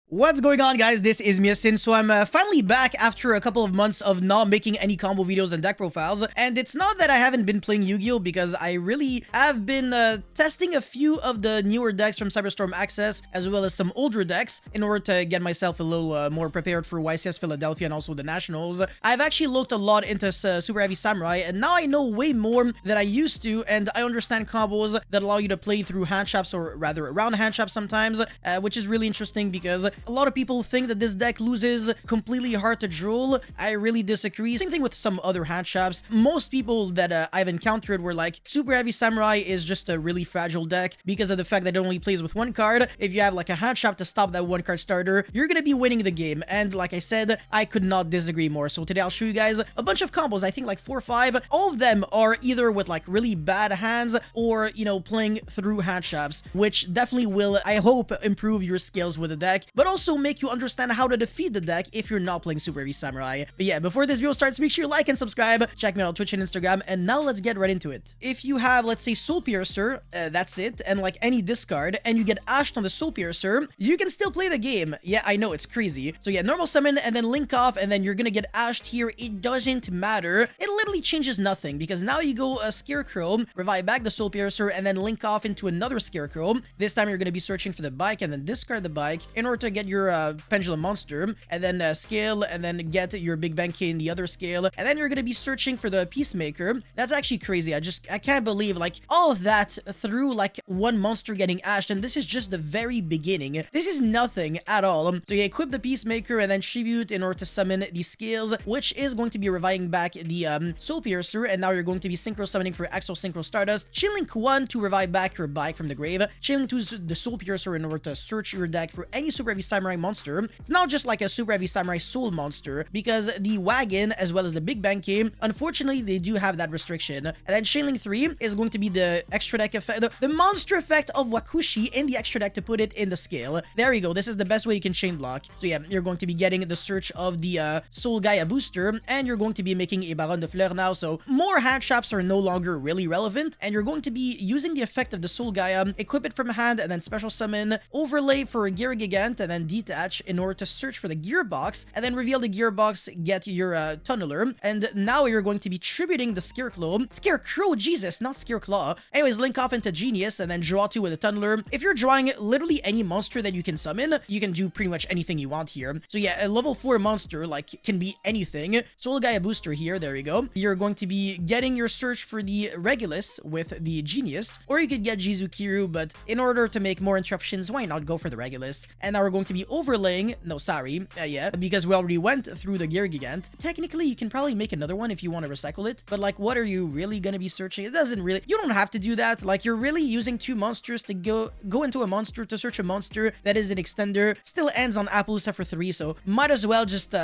What's going on, guys? This is Miasin. So I'm finally back after a couple of months of not making any combo videos and deck profiles. And it's not that I haven't been playing Yu-Gi-Oh! Because I really have been testing a few of the newer decks from Cyberstorm Access, as well as some older decks, in order to get myself a little more prepared for YCS Philadelphia and also the Nationals. I've actually looked a lot into Super Heavy Samurai, and now I know way more than I used to, and I understand combos that allow you to play through hand traps, or rather around hand traps sometimes, which is really interesting because a lot of people think that this deck loses completely hard to drool. I really disagree. Same thing with some other hand traps. Most people that I've encountered were like, Super Heavy Samurai is just a really fragile deck because of the fact that it only plays with one card. If you have like a hand trap to stop that one card starter, you're gonna be winning the game. And like I said, I could not disagree more. So today I'll show you guys a bunch of combos. I think like 4 or 5. All of them are either with like really bad hands or, you know, playing through hand traps, which definitely will, I hope, improve your skills with the deck, but also make you understand how to defeat the deck if you're not playing Super Heavy Samurai. But yeah, before this video starts, make sure you like and subscribe. Check me out on Twitch and Instagram, and now let's get right into it. If you have, let's say, Soul Piercer, that's it, and like any discard, and you get ashed on the Soul Piercer, you can still play the game. Yeah, I know, it's crazy. So yeah, normal summon, and then link off, and then you're gonna get ashed here. It doesn't matter. It literally changes nothing, because now you go Scarecrow, revive back the Soul Piercer, and then link off into another Scarecrow. This time you're gonna be searching for the bike, and then discard the bike in order to get your Pendulum Monster, and then scale, and then get your Big Bang K in the other scale, and then you're gonna be searching for the Peacemaker. That's actually crazy. I can't believe like all of that through like one monster getting ashed, and this is just the very beginning. This is nothing at all. So you equip the Peacemaker and then tribute in order to summon the scales, which is going to be reviving back the Soul Piercer, and now you're going to be synchro summoning for Exo Synchro Stardust. Chainlink 1 to revive back your bike from the grave. Chainlink 2 is the Soul Piercer in order to search your deck for any Super Heavy Samurai monster. It's not just like a Super Heavy Samurai Soul monster, because the Wagon as well as the Big Bang K, unfortunately, they do have that restriction. And then Chainlink 3 is going to be the extra deck effect, the monster effect of Wakushi in the extra deck to put it in the scale. There you go. This is the best way you can chain block. So yeah, you're going to be getting the search of the Soul Gaia booster, and you're going to be making a Baron de Fleur now, so more hand traps are no longer really relevant, and you're going to be using the effect of the Soul Gaia, equip it from hand, and then special summon, overlay for a Gear Gigant, and then detach in order to search for the gearbox, and then reveal the gearbox, get your tunneler, and now you're going to be tributing the Scarecrow, Jesus, not Scareclaw. Anyways, link off into Genius, and then draw 2 with a tunneler. If you're drawing literally any monster that you can summon, you can do pretty much anything you want here. So yeah, a level 4 monster, like, can be anything. Soul Gaia booster here, there you go. You're going to be getting your search for the Regulus with the Genius, or you could get Jizukiru, but in order to make more interruptions, why not go for the Regulus? And now we're going to be overlaying, no, sorry, yeah, because we already went through the Gear Gigant. Technically, you can probably make another one if you want to recycle it, but like, what are you really gonna be searching? It doesn't really, you don't have to do that. Like, you're really using 2 monsters to go into a monster to search a monster that is an extender. Still ends on Appaloosa for 3, so might as well just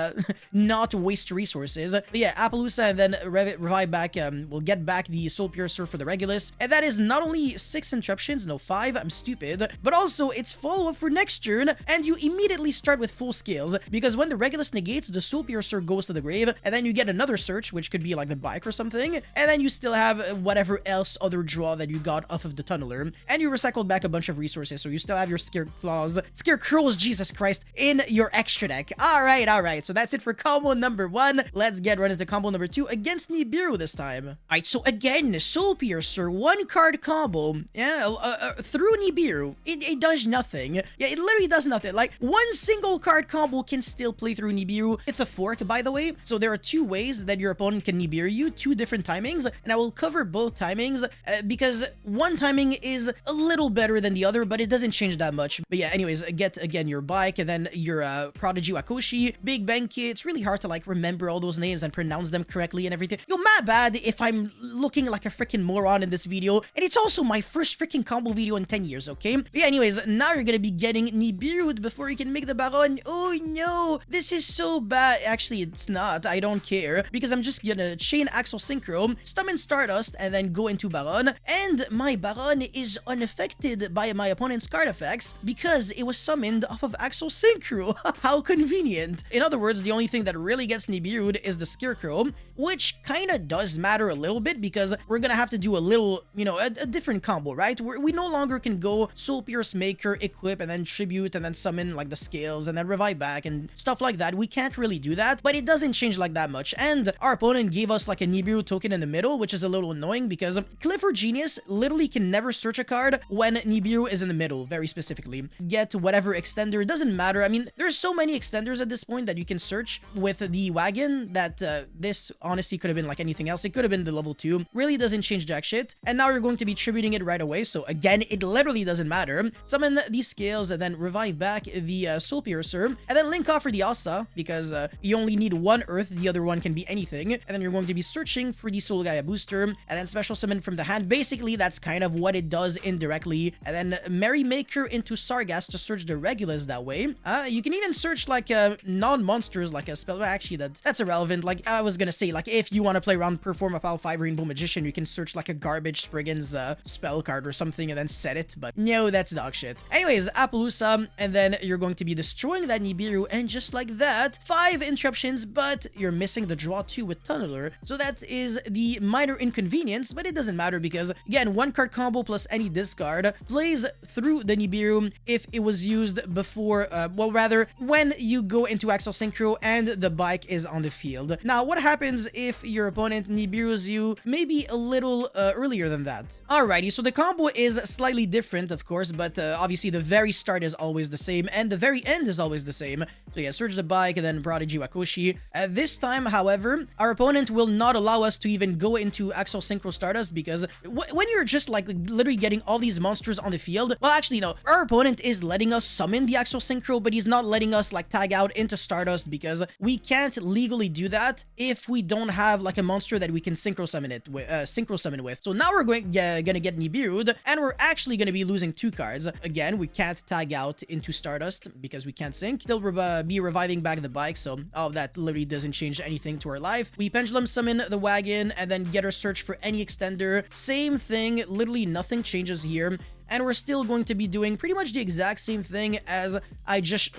not waste resources. But yeah, Appaloosa, and then revive back, we'll get back the Soul Piercer for the Regulus, and that is not only 6 interruptions, no 5, I'm stupid, but also it's follow-up for next turn, and you immediately start with full scales, because when the Regulus negates, the Soul Piercer goes to the grave, and then you get another search, which could be like the bike or something, and then you still have whatever else other draw that you got off of the tunneler, and you recycled back a bunch of resources, so you still have your Scarecrows, Jesus Christ, in your extra deck. Alright, so that's it for combo number 1. Let's get right into combo number 2 against Nibiru this time. Alright, so again, Soul Piercer, 1 card combo, yeah, through Nibiru, it does nothing. Yeah, it literally does nothing. Like, 1 single card combo can still play through Nibiru. It's a fork, by the way, so there are 2 ways that your opponent can Nibiru you, 2 different timings, and I will cover both timings, because one timing is a little better than the other, but it doesn't change that much. But yeah, anyways, get, again, your bike, and then your Prodigy Wakoshi, Big Bang K. It's really hard to, like, remember all those names and pronounce them correctly and everything. Yo, my bad if I'm looking like a freaking moron in this video, and it's also my first freaking combo video in 10 years, okay? But yeah, anyways, now you're gonna be getting Nibiru before you can make the Baron. Oh no, this is so bad. Actually, it's not. I don't care, because I'm just gonna chain Axel Synchro, summon Stardust, and then go into Baron, and my Baron is unaffected by my opponent's card effects because it was summoned off of Axel Synchro. How convenient. In other words, the only thing that really gets Nibiru'd is the Scarecrow, which kind of does matter a little bit because we're gonna have to do a little, you know, a different combo, right? We no longer can go Soul Pierce Maker, equip, and then tribute, and then summon summon like the scales and then revive back and stuff like that. We can't really do that, but it doesn't change like that much. And our opponent gave us like a NIBIRU token in the middle, which is a little annoying because Clifford Genius literally can never search a card when NIBIRU is in the middle, very specifically. Get whatever extender, it doesn't matter. I mean, there's so many extenders at this point that you can search with the wagon that this honestly could have been like anything else. It could have been the level 2. Really doesn't change jack shit. And now you're going to be tributing it right away. So again, it literally doesn't matter. Summon these scales and then revive back the Soul Piercer. And then link off for the Asa because you only need one earth. The other one can be anything. And then you're going to be searching for the Soul Gaia booster and then special summon from the hand. Basically, that's kind of what it does indirectly. And then Merrymaker into Sargas to search the Regulus that way. You can even search like non-monsters like a spell. Actually, that's irrelevant. Like I was gonna say, like if you want to play around Perform a Pile 5 Rainbow Magician, you can search like a garbage Spriggan's spell card or something and then set it. But no, that's dog shit. Anyways, Appaloosa, and then you're going to be destroying that Nibiru, and just like that, 5 interruptions, but you're missing the draw 2 with Tunneler. So that is the minor inconvenience, but it doesn't matter because, again, 1-card combo plus any discard plays through the Nibiru if it was used before, well, rather, when you go into Axel Synchro and the bike is on the field. Now, what happens if your opponent Nibirus you maybe a little earlier than that? Alrighty, so the combo is slightly different, of course, but obviously the very start is always the same, and the very end is always the same. So yeah, Surge the Bike and then Prodigy Wakoshi. This time, however, our opponent will not allow us to even go into Axel Synchro Stardust because when you're just like literally getting all these monsters on the field, well, actually, no, our opponent is letting us summon the Axel Synchro, but he's not letting us like tag out into Stardust because we can't legally do that if we don't have like a monster that we can synchro summon with. So now we're gonna get Nibiru'd, and we're actually gonna be losing 2 cards. Again, we can't tag out into Stardust because we can't sync. Still be reviving back the bike, so all of that literally doesn't change anything to our life. We pendulum summon the wagon and then get our search for any extender. Same thing, literally nothing changes here. And we're still going to be doing pretty much the exact same thing as I just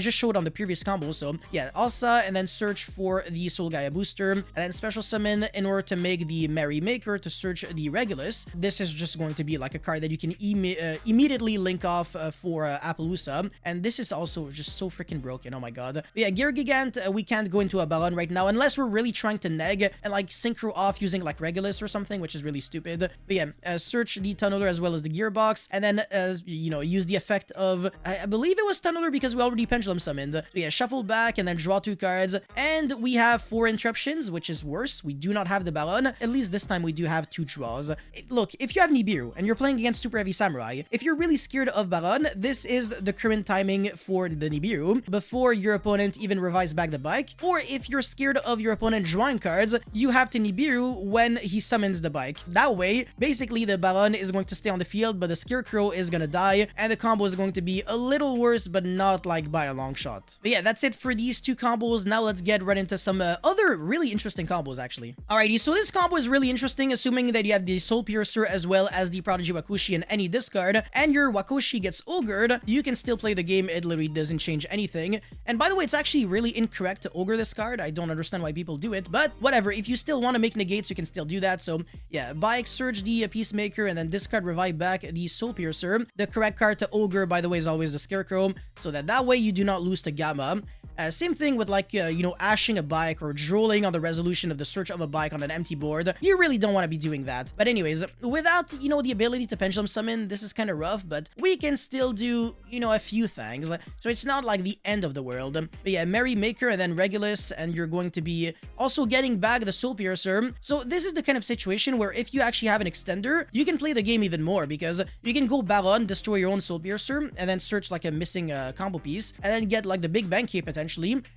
showed on the previous combo. So yeah, Asa, and then search for the Soul Gaia booster, and then special summon in order to make the Merrymaker to search the Regulus. This is just going to be like a card that you can immediately link off for Appaloosa, and this is also just so freaking broken. Oh my god. But yeah, Gear Gigant, we can't go into a Baron right now unless we're really trying to neg and like synchro off using like Regulus or something, which is really stupid. But yeah, search the Tunneler as well as the Gearbox. And then, you know, use the effect of, I believe it was Tunneler because we already pendulum summoned. So yeah, shuffle back and then draw 2 cards. And we have 4 interruptions, which is worse. We do not have the Baron. At least this time we do have 2 draws. Look, if you have Nibiru and you're playing against Super Heavy Samurai, if you're really scared of Baron, this is the current timing for the Nibiru before your opponent even revives back the bike. Or if you're scared of your opponent drawing cards, you have to Nibiru when he summons the bike. That way, basically the Baron is going to stay on the field, but the Scarecrow is gonna die, and the combo is going to be a little worse, but not like by a long shot. But yeah, that's it for these 2 combos. Now let's get right into some other really interesting combos, actually. Alrighty, so this combo is really interesting, assuming that you have the Soul Piercer as well as the Prodigy Wakoshi in any discard, and your Wakoshi gets Ogred, you can still play the game. It literally doesn't change anything. And by the way, it's actually really incorrect to Ogre this card. I don't understand why people do it, but whatever. If you still want to make negates, you can still do that. So yeah, Bike, Surge the Peacemaker, and then discard Revive back the Soul Piercer. The correct card to Ogre, by the way, is always the Scarecrow, so that way you do not lose to Gamma. Same thing with like, you know, ashing a bike or drooling on the resolution of the search of a bike on an empty board. You really don't want to be doing that. But anyways, without, you know, the ability to pendulum summon, this is kind of rough, but we can still do, you know, a few things. So it's not like the end of the world. But yeah, Merrymaker and then Regulus, and you're going to be also getting back the Soul Piercer. So this is the kind of situation where if you actually have an extender, you can play the game even more because you can go Baron, destroy your own Soul Piercer, and then search like a missing combo piece, and then get like the Big Bankai potentially,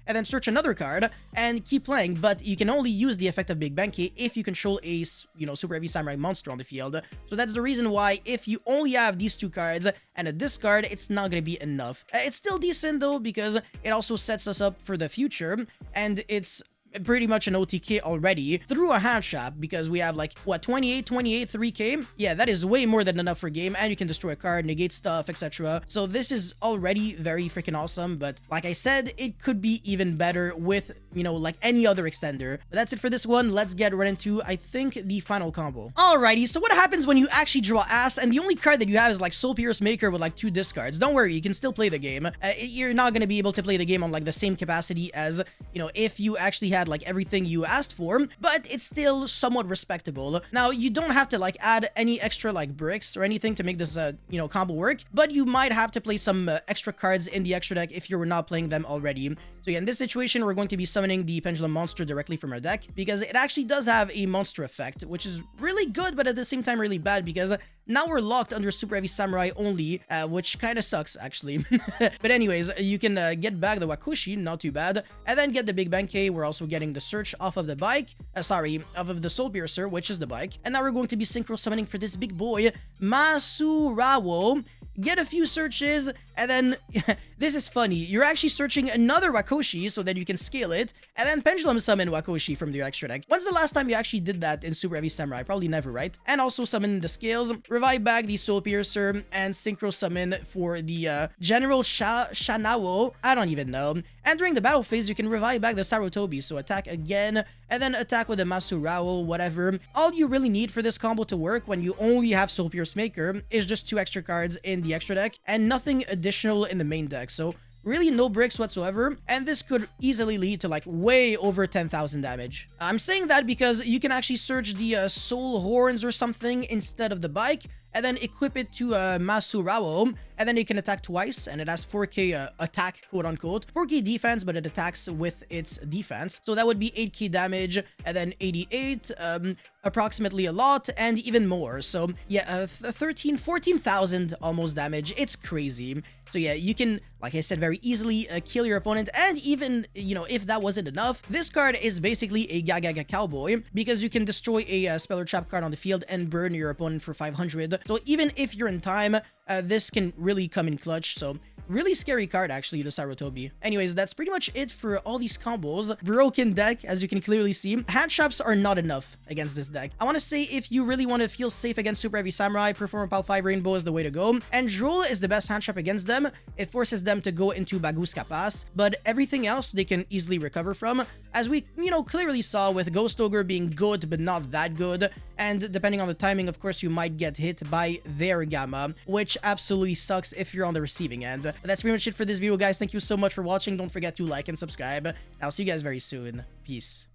and then search another card and keep playing. But you can only use the effect of Big Bankai if you control a, you know, Super Heavy Samurai monster on the field. So that's the reason why if you only have these 2 cards and a discard, it's not gonna be enough. It's still decent though because it also sets us up for the future, and it's pretty much an OTK already through a hand trap, because we have like, what, 28, 3k? Yeah, that is way more than enough for game, and you can destroy a card, negate stuff, etc. So this is already very freaking awesome, but like I said, it could be even better with, you know, like any other extender. But that's it for this one. Let's get right into, I think, the final combo. Alrighty, so what happens when you actually draw ass, and the only card that you have is like Soul Pierce Maker with like 2 discards? Don't worry, you can still play the game. You're not going to be able to play the game on like the same capacity as, you know, if you actually had like everything you asked for, but it's still somewhat respectable. Now, you don't have to like add any extra like bricks or anything to make this, you know, combo work, but you might have to play some extra cards in the extra deck if you're not playing them already. So yeah, in this situation, we're going to be summoning the Pendulum Monster directly from our deck, because it actually does have a monster effect, which is really good, but at the same time really bad, because now we're locked under Super Heavy Samurai only, which kind of sucks, actually. But anyways, you can get back the Wakushi, not too bad, and then get the Big Benkei. We're also getting the Search off of the bike, off of the Soul Piercer, which is the bike. And now we're going to be synchro summoning for this big boy, Masurawo. Get a few searches, and then this is funny. You're actually searching another Wakoshi so that you can scale it, and then Pendulum Summon Wakoshi from your extra deck. When's the last time you actually did that in Super Heavy Samurai? Probably never, right? And also summon the scales, revive back the Soul Piercer, and synchro summon for the General Shanawo. I don't even know. And during the battle phase, you can revive back the Sarutobi, so attack again, and then attack with the Masurao, whatever. All you really need for this combo to work when you only have Soul Pierce Maker is just 2 extra cards in the extra deck, and nothing additional in the main deck. So really no bricks whatsoever, and this could easily lead to like way over 10,000 damage. I'm saying that because you can actually search the Soul Horns or something instead of the bike, and then equip it to Masurao, and then it can attack twice, and it has 4k attack, quote-unquote. 4k defense, but it attacks with its defense. So that would be 8k damage, and then 88, approximately a lot, and even more. So yeah, 14,000 almost damage. It's crazy. So yeah, you can, like I said, very easily kill your opponent, and even, you know, if that wasn't enough, this card is basically a Gaga Cowboy, because you can destroy a Spell or Trap card on the field and burn your opponent for 500. So even if you're in time, this can really come in clutch. So really scary card, actually, the Sarutobi. Anyways, that's pretty much it for all these combos. Broken deck, as you can clearly see. Hand traps are not enough against this deck. I want to say, if you really want to feel safe against Super Heavy Samurai, Performer Pal 5 Rainbow is the way to go. And Droll is the best hand trap against them. It forces them to go into Baguska Pass, but everything else they can easily recover from, as we, you know, clearly saw with Ghost Ogre being good, but not that good. And depending on the timing, of course, you might get hit by their Gamma, which absolutely sucks if you're on the receiving end. But that's pretty much it for this video, guys. Thank you so much for watching. Don't forget to like and subscribe. I'll see you guys very soon. Peace.